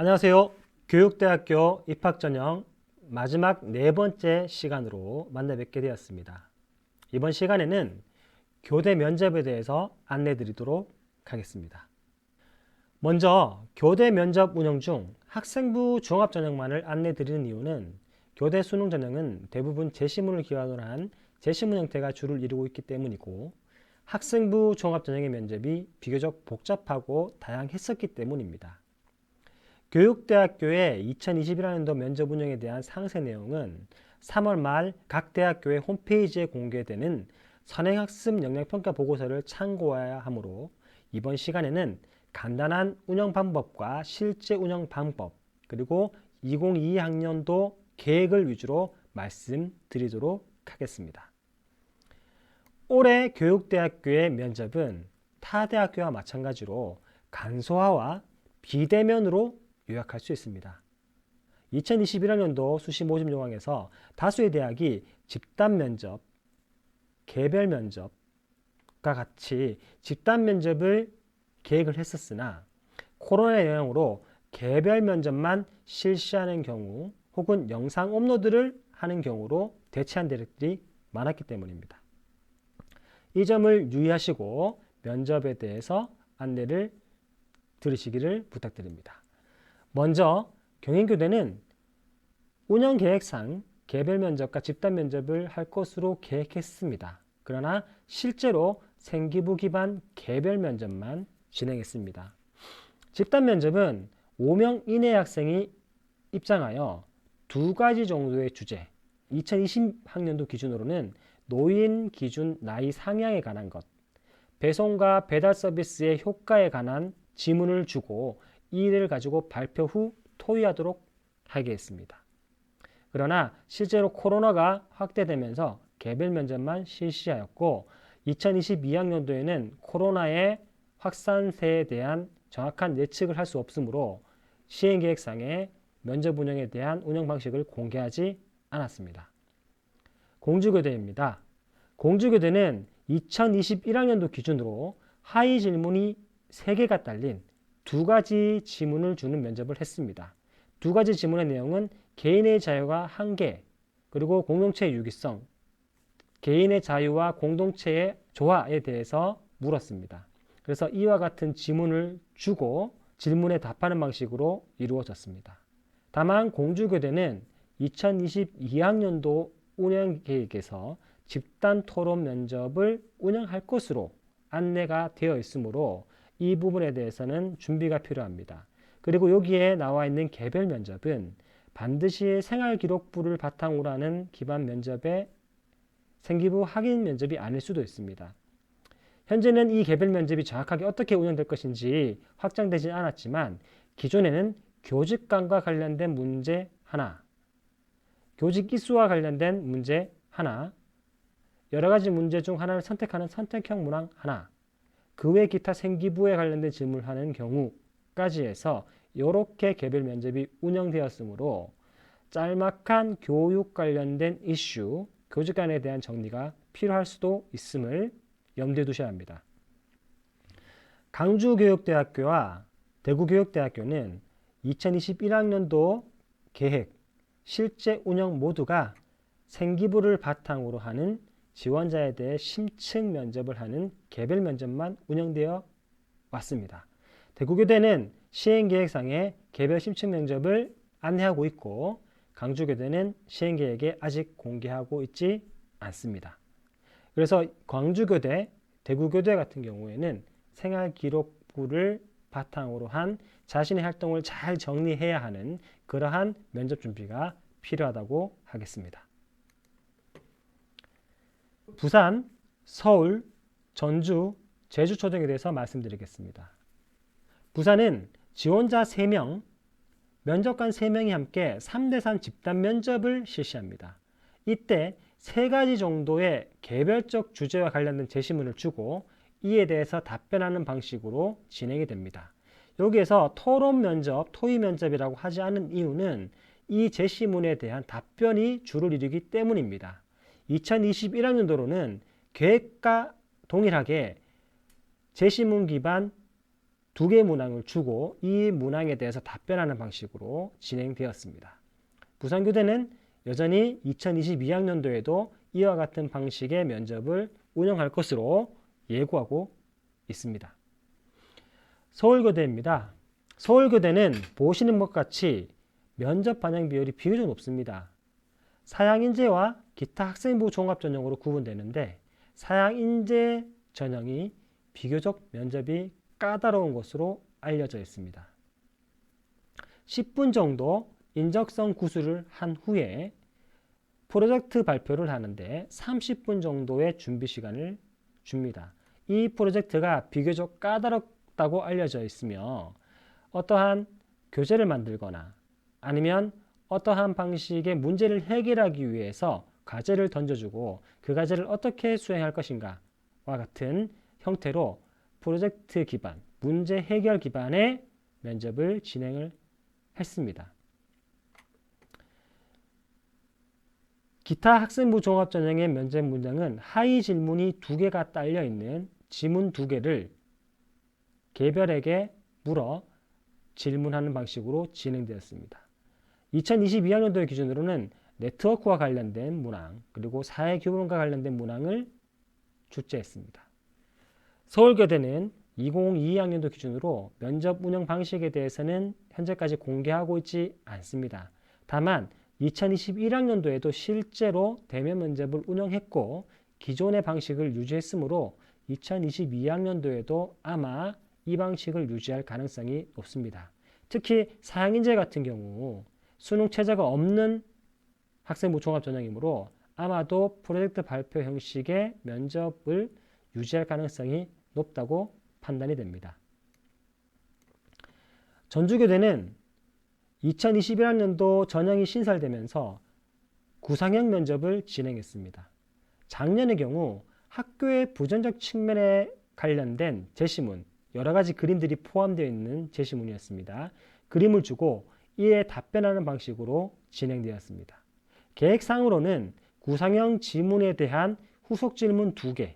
안녕하세요. 교육대학교 입학전형 마지막 네 번째 시간으로 만나 뵙게 되었습니다. 이번 시간에는 교대 면접에 대해서 안내 드리도록 하겠습니다. 먼저 교대 면접 운영 중 학생부 종합전형만을 안내 드리는 이유는 교대 수능 전형은 대부분 제시문을 기반으로 한 제시문 형태가 주를 이루고 있기 때문이고, 학생부 종합전형의 면접이 비교적 복잡하고 다양했었기 때문입니다. 교육대학교의 2021학년도 면접 운영에 대한 상세 내용은 3월 말 각 대학교의 홈페이지에 공개되는 선행학습 역량평가 보고서를 참고해야 하므로, 이번 시간에는 간단한 운영 방법과 실제 운영 방법, 그리고 2022학년도 계획을 위주로 말씀드리도록 하겠습니다. 올해 교육대학교의 면접은 타 대학교와 마찬가지로 간소화와 비대면으로 요약할 수 있습니다. 2021학년도 수시 모집 요강에서 다수의 대학이 집단 면접, 개별 면접과 같이 집단 면접을 계획을 했었으나, 코로나의 영향으로 개별 면접만 실시하는 경우 혹은 영상 업로드를 하는 경우로 대체한 대학들이 많았기 때문입니다. 이 점을 유의하시고 면접에 대해서 안내를 들으시기를 부탁드립니다. 먼저 경인교대는 운영 계획상 개별 면접과 집단 면접을 할 것으로 계획했습니다. 그러나 실제로 생기부 기반 개별 면접만 진행했습니다. 집단 면접은 5명 이내 학생이 입장하여 두 가지 정도의 주제, 2020학년도 기준으로는 노인 기준 나이 상향에 관한 것, 배송과 배달 서비스의 효과에 관한 지문을 주고 이를 가지고 발표 후 토의하도록 하겠습니다. 그러나 실제로 코로나가 확대되면서 개별 면접만 실시하였고, 2022학년도에는 코로나의 확산세에 대한 정확한 예측을 할 수 없으므로 시행계획상의 면접 운영에 대한 운영 방식을 공개하지 않았습니다. 공주교대입니다. 공주교대는 2021학년도 기준으로 하위 질문이 3개가 딸린 두 가지 지문을 주는 면접을 했습니다. 두 가지 지문의 내용은 개인의 자유와 한계, 그리고 공동체의 유기성, 개인의 자유와 공동체의 조화에 대해서 물었습니다. 그래서 이와 같은 지문을 주고 질문에 답하는 방식으로 이루어졌습니다. 다만 공주교대는 2022학년도 운영계획에서 집단 토론 면접을 운영할 것으로 안내가 되어 있으므로 이 부분에 대해서는 준비가 필요합니다. 그리고 여기에 나와 있는 개별 면접은 반드시 생활기록부를 바탕으로 하는 기반 면접의 생기부 확인 면접이 아닐 수도 있습니다. 현재는 이 개별 면접이 정확하게 어떻게 운영될 것인지 확정되지 않았지만, 기존에는 교직관과 관련된 문제 하나, 교직 이수와 관련된 문제 하나, 여러 가지 문제 중 하나를 선택하는 선택형 문항 하나, 그 외 기타 생기부에 관련된 질문을 하는 경우까지 해서 이렇게 개별 면접이 운영되었으므로 짤막한 교육 관련된 이슈, 교직관에 대한 정리가 필요할 수도 있음을 염두에 두셔야 합니다. 강주교육대학교와 대구교육대학교는 2021학년도 계획, 실제 운영 모두가 생기부를 바탕으로 하는 지원자에 대해 심층 면접을 하는 개별 면접만 운영되어 왔습니다. 대구교대는 시행계획상의 개별 심층 면접을 안내하고 있고, 강주교대는 시행계획에 아직 공개하고 있지 않습니다. 그래서 광주교대, 대구교대 같은 경우에는 생활기록부를 바탕으로 한 자신의 활동을 잘 정리해야 하는 그러한 면접 준비가 필요하다고 하겠습니다. 부산, 서울, 전주, 제주 초등에 대해서 말씀드리겠습니다. 부산은 지원자 3명, 면접관 3명이 함께 3대3 집단 면접을 실시합니다. 이때 3가지 정도의 개별적 주제와 관련된 제시문을 주고 이에 대해서 답변하는 방식으로 진행이 됩니다. 여기에서 토론 면접, 토의 면접이라고 하지 않은 이유는 이 제시문에 대한 답변이 주를 이루기 때문입니다. 2021학년도로는 계획과 동일하게 제시문 기반 두 개의 문항을 주고 이 문항에 대해서 답변하는 방식으로 진행되었습니다. 부산교대는 여전히 2022학년도에도 이와 같은 방식의 면접을 운영할 것으로 예고하고 있습니다. 서울교대입니다. 서울교대는 보시는 것 같이 면접 반영 비율이 비교적 높습니다. 사양인재와 기타 학생부 종합 전형으로 구분되는데 사양인재 전형이 비교적 면접이 까다로운 것으로 알려져 있습니다. 10분 정도 인적성 구술을 한 후에 프로젝트 발표를 하는데 30분 정도의 준비 시간을 줍니다. 이 프로젝트가 비교적 까다롭다고 알려져 있으며 어떠한 교재를 만들거나 아니면 어떠한 방식의 문제를 해결하기 위해서 과제를 던져주고 그 과제를 어떻게 수행할 것인가와 같은 형태로 프로젝트 기반, 문제 해결 기반의 면접을 진행을 했습니다. 기타 학생부 종합 전형의 면접 문항은 하위 질문이 2개가 딸려 있는 지문 2개를 개별에게 물어 질문하는 방식으로 진행되었습니다. 2022학년도의 기준으로는 네트워크와 관련된 문항 그리고 사회교본과 관련된 문항을 출제했습니다. 서울교대는 2022학년도 기준으로 면접 운영 방식에 대해서는 현재까지 공개하고 있지 않습니다. 다만 2021학년도에도 실제로 대면 면접을 운영했고 기존의 방식을 유지했으므로 2022학년도에도 아마 이 방식을 유지할 가능성이 높습니다. 특히 사양인재 같은 경우 수능 체제가 없는 학생부 종합 전형이므로 아마도 프로젝트 발표 형식의 면접을 유지할 가능성이 높다고 판단이 됩니다. 전주교대는 2021학년도 전형이 신설되면서 구상형 면접을 진행했습니다. 작년의 경우 학교의 부정적 측면에 관련된 제시문, 여러 가지 그림들이 포함되어 있는 제시문이었습니다. 그림을 주고 이에 답변하는 방식으로 진행되었습니다. 계획상으로는 구상형 지문에 대한 후속 질문 2개,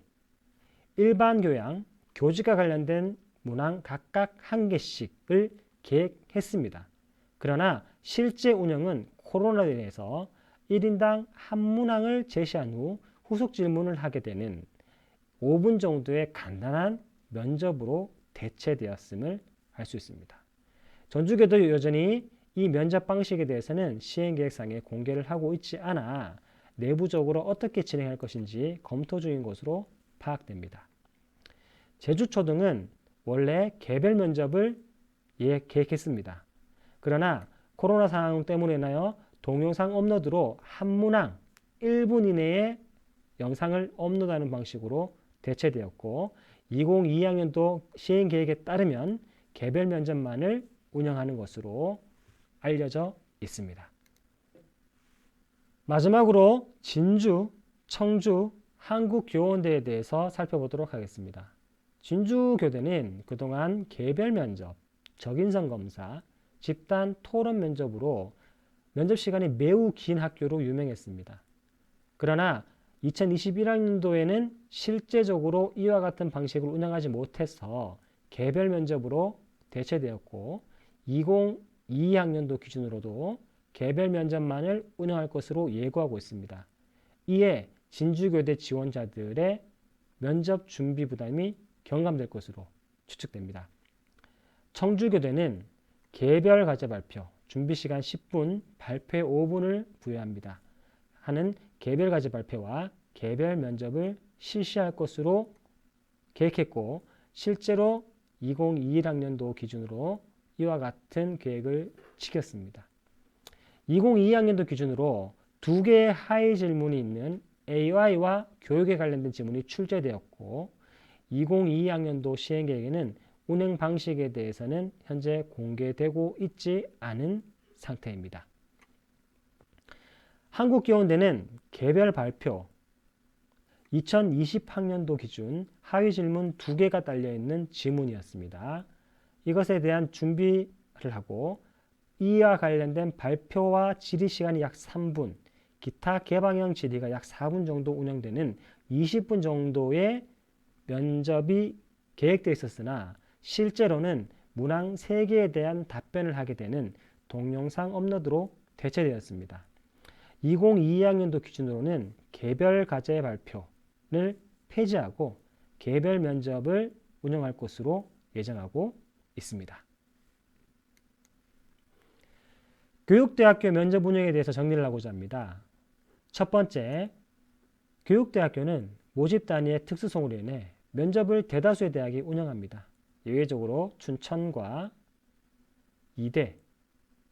일반 교양, 교직과 관련된 문항 각각 1개씩을 계획했습니다. 그러나 실제 운영은 코로나로 인해서 1인당 한 문항을 제시한 후 후속 질문을 하게 되는 5분 정도의 간단한 면접으로 대체되었음을 알 수 있습니다. 전주교도 여전히 이 면접 방식에 대해서는 시행계획상에 공개를 하고 있지 않아 내부적으로 어떻게 진행할 것인지 검토 중인 것으로 파악됩니다. 제주초등은 원래 개별 면접을 계획했습니다. 그러나 코로나 상황 때문에 인하여 동영상 업로드로 한 문항 1분 이내에 영상을 업로드하는 방식으로 대체되었고 2022학년도 시행계획에 따르면 개별 면접만을 운영하는 것으로 알려져 있습니다. 마지막으로 진주, 청주, 한국교원대에 대해서 살펴보도록 하겠습니다. 진주교대는 그동안 개별 면접, 적인성 검사, 집단 토론 면접으로 면접 시간이 매우 긴 학교로 유명했습니다. 그러나 2021학년도에는 실제적으로 이와 같은 방식을 운영하지 못해서 개별 면접으로 대체되었고 2022학년도 기준으로도 개별 면접만을 운영할 것으로 예고하고 있습니다. 이에 진주교대 지원자들의 면접 준비 부담이 경감될 것으로 추측됩니다. 청주교대는 개별 과제 발표, 준비 시간 10분, 발표 5분을 부여합니다. 하는 개별 과제 발표와 개별 면접을 실시할 것으로 계획했고 실제로 2021학년도 기준으로 이와 같은 계획을 지켰습니다. 2022학년도 기준으로 2개의 하위 질문이 있는 AI와 교육에 관련된 지문이 출제되었고 2022학년도 시행계획에는 운행 방식에 대해서는 현재 공개되고 있지 않은 상태입니다. 한국교원대는 개별 발표 2020학년도 기준 하위 질문 2개가 딸려있는 지문이었습니다. 이것에 대한 준비를 하고 이와 관련된 발표와 질의 시간이 약 3분, 기타 개방형 질의가 약 4분 정도 운영되는 20분 정도의 면접이 계획되어 있었으나 실제로는 문항 3개에 대한 답변을 하게 되는 동영상 업로드로 대체되었습니다. 2022학년도 기준으로는 개별 과제 발표를 폐지하고 개별 면접을 운영할 것으로 예정하고 있습니다. 교육대학교 면접 운영에 대해서 정리를 하고자 합니다. 첫 번째, 교육대학교는 모집 단위의 특수성으로 인해 면접을 대다수의 대학이 운영합니다. 예외적으로 춘천과 이대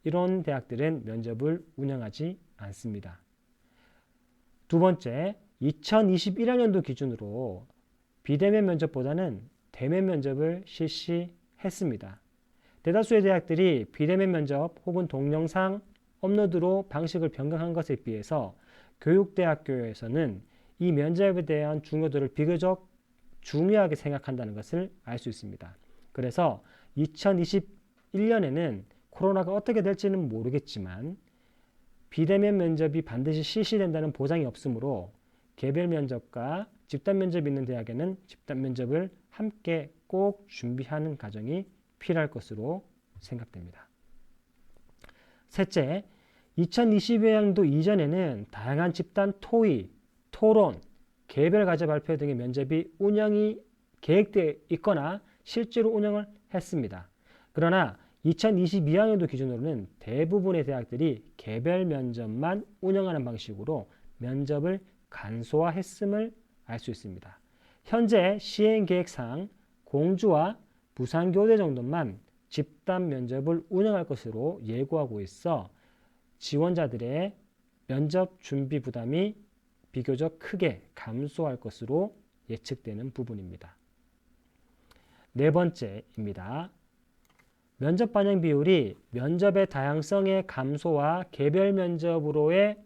이런 대학들은 면접을 운영하지 않습니다. 두 번째, 2021학년도 기준으로 비대면 면접보다는 대면 면접을 실시했습니다. 대다수의 대학들이 비대면 면접 혹은 동영상 업로드로 방식을 변경한 것에 비해서 교육대학교에서는 이 면접에 대한 중요도를 비교적 중요하게 생각한다는 것을 알 수 있습니다. 그래서 2021년에는 코로나가 어떻게 될지는 모르겠지만 비대면 면접이 반드시 실시된다는 보장이 없으므로 개별 면접과 집단 면접이 있는 대학에는 집단 면접을 함께 꼭 준비하는 과정이 필요할 것으로 생각됩니다. 셋째, 2022년도 이전에는 다양한 집단 토의, 토론, 개별 과제 발표 등의 면접이 운영이 계획되어 있거나 실제로 운영을 했습니다. 그러나 2022학년도 기준으로는 대부분의 대학들이 개별 면접만 운영하는 방식으로 면접을 간소화했음을 알 수 있습니다. 현재 시행계획상 공주와 부산교대 정도만 집단 면접을 운영할 것으로 예고하고 있어 지원자들의 면접 준비 부담이 비교적 크게 감소할 것으로 예측되는 부분입니다. 네 번째입니다. 면접 반영 비율이 면접의 다양성의 감소와 개별 면접으로의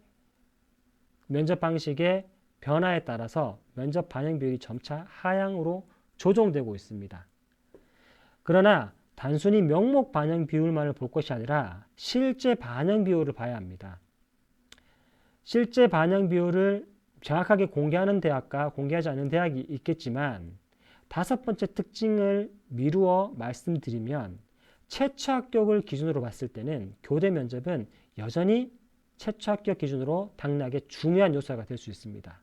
면접 방식의 변화에 따라서 면접 반영 비율이 점차 하향으로 조정되고 있습니다. 그러나 단순히 명목 반영 비율만을 볼 것이 아니라 실제 반영 비율을 봐야 합니다. 실제 반영 비율을 정확하게 공개하는 대학과 공개하지 않는 대학이 있겠지만 다섯 번째 특징을 미루어 말씀드리면 최초 합격을 기준으로 봤을 때는 교대 면접은 여전히 최초 합격 기준으로 당락의 중요한 요소가 될 수 있습니다.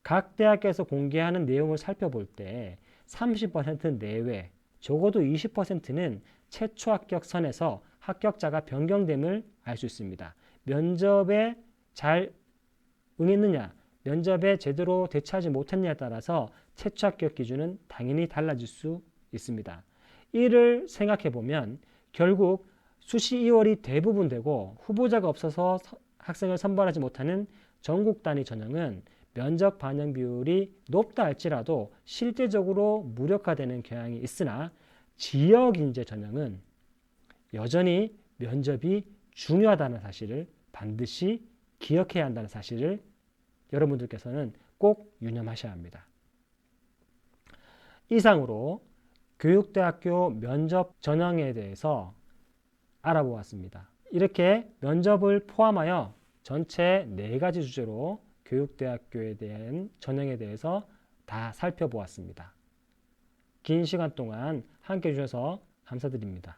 각 대학에서 공개하는 내용을 살펴볼 때 30% 내외, 적어도 20%는 최초 합격 선에서 합격자가 변경됨을 알 수 있습니다. 면접에 잘 응했느냐, 면접에 제대로 대처하지 못했느냐에 따라서 최초 합격 기준은 당연히 달라질 수 있습니다. 이를 생각해 보면 결국 수시 2월이 대부분 되고 후보자가 없어서 학생을 선발하지 못하는 전국 단위 전형은 면접 반영 비율이 높다 할지라도 실제적으로 무력화되는 경향이 있으나 지역 인재 전형은 여전히 면접이 중요하다는 사실을 반드시 기억해야 한다는 사실을 여러분들께서는 꼭 유념하셔야 합니다. 이상으로 교육대학교 면접 전형에 대해서 알아보았습니다. 이렇게 면접을 포함하여 전체 4가지 주제로 교육대학교에 대한 전형에 대해서 다 살펴보았습니다. 긴 시간 동안 함께 해주셔서 감사드립니다.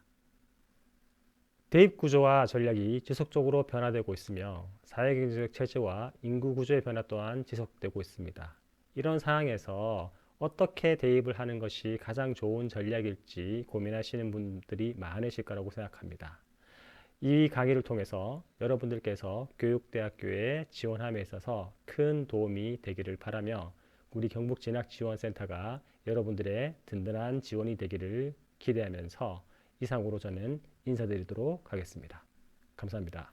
대입 구조와 전략이 지속적으로 변화되고 있으며 사회경제적 체제와 인구 구조의 변화 또한 지속되고 있습니다. 이런 상황에서 어떻게 대입을 하는 것이 가장 좋은 전략일지 고민하시는 분들이 많으실 거라고 생각합니다. 이 강의를 통해서 여러분들께서 교육대학교에 지원함에 있어서 큰 도움이 되기를 바라며 우리 경북진학지원센터가 여러분들의 든든한 지원이 되기를 기대하면서 이상으로 저는 인사드리도록 하겠습니다. 감사합니다.